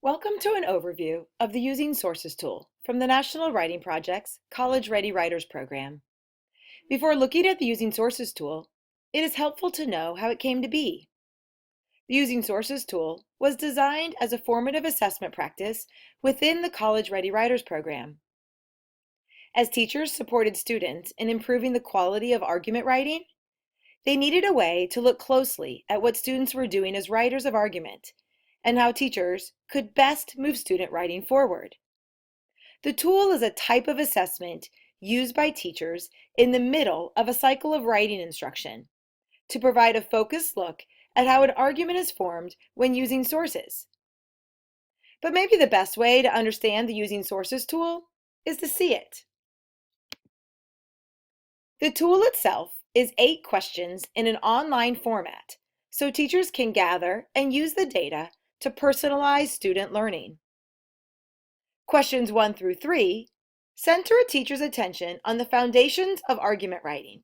Welcome to an overview of the Using Sources tool from the National Writing Project's College Ready Writers program. Before looking at the Using Sources tool, it is helpful to know how it came to be. The Using Sources tool was designed as a formative assessment practice within the College Ready Writers program. As teachers supported students in improving the quality of argument writing, they needed a way to look closely at what students were doing as writers of argument and how teachers could best move student writing forward. The tool is a type of assessment used by teachers in the middle of a cycle of writing instruction to provide a focused look at how an argument is formed when using sources. But maybe the best way to understand the Using Sources tool is to see it. The tool itself is 8 questions in an online format, so teachers can gather and use the data to personalize student learning. Questions 1 through 3 center a teacher's attention on the foundations of argument writing,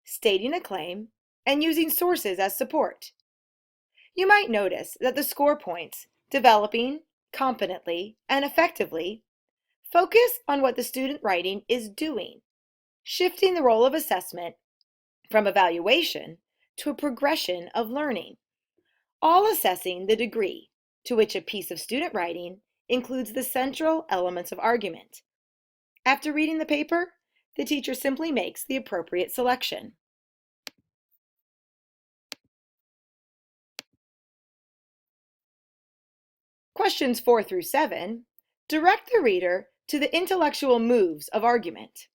stating a claim, and using sources as support. You might notice that the score points, developing, competently, and effectively, focus on what the student writing is doing, shifting the role of assessment from evaluation to a progression of learning, all assessing the degree to which a piece of student writing includes the central elements of argument. After reading the paper, the teacher simply makes the appropriate selection. Questions 4 through 7 direct the reader to the intellectual moves of argument,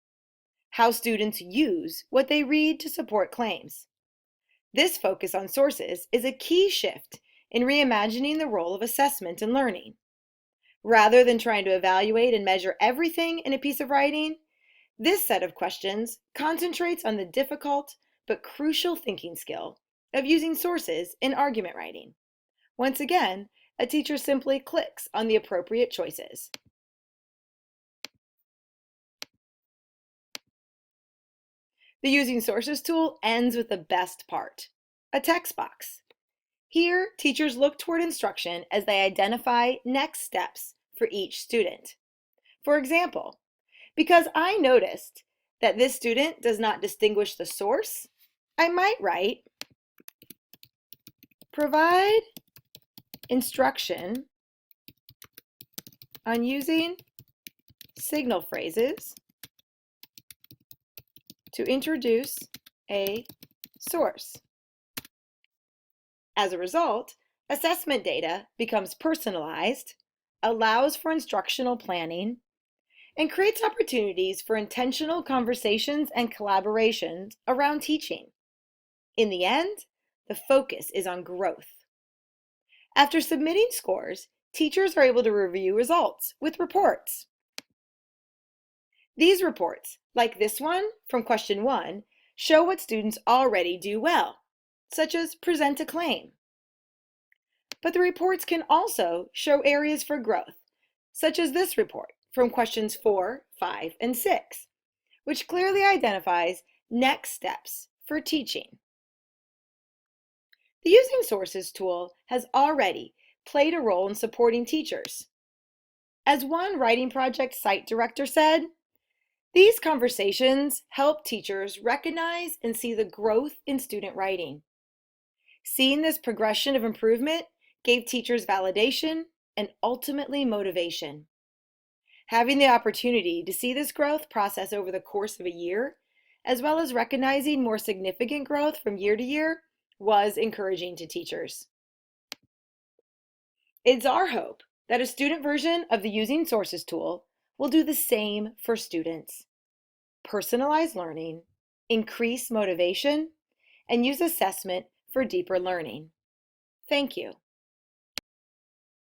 how students use what they read to support claims. This focus on sources is a key shift in reimagining the role of assessment in learning. Rather than trying to evaluate and measure everything in a piece of writing, this set of questions concentrates on the difficult but crucial thinking skill of using sources in argument writing. Once again, a teacher simply clicks on the appropriate choices. The Using Sources tool ends with the best part, a text box. Here, teachers look toward instruction as they identify next steps for each student. For example, because I noticed that this student does not distinguish the source, I might write, provide instruction on using signal phrases to introduce a source. As a result, assessment data becomes personalized, allows for instructional planning, and creates opportunities for intentional conversations and collaborations around teaching. In the end, the focus is on growth. After submitting scores, teachers are able to review results with reports. These reports, like this one from question 1, show what students already do well, such as present a claim. But the reports can also show areas for growth, such as this report from questions 4, 5, and 6, which clearly identifies next steps for teaching. The Using Sources tool has already played a role in supporting teachers. As one writing project site director said, these conversations help teachers recognize and see the growth in student writing. Seeing this progression of improvement gave teachers validation and ultimately motivation. Having the opportunity to see this growth process over the course of a year, as well as recognizing more significant growth from year to year, was encouraging to teachers. It's our hope that a student version of the Using Sources tool will do the same for students. Personalize learning, increase motivation, and use assessment for deeper learning. Thank you.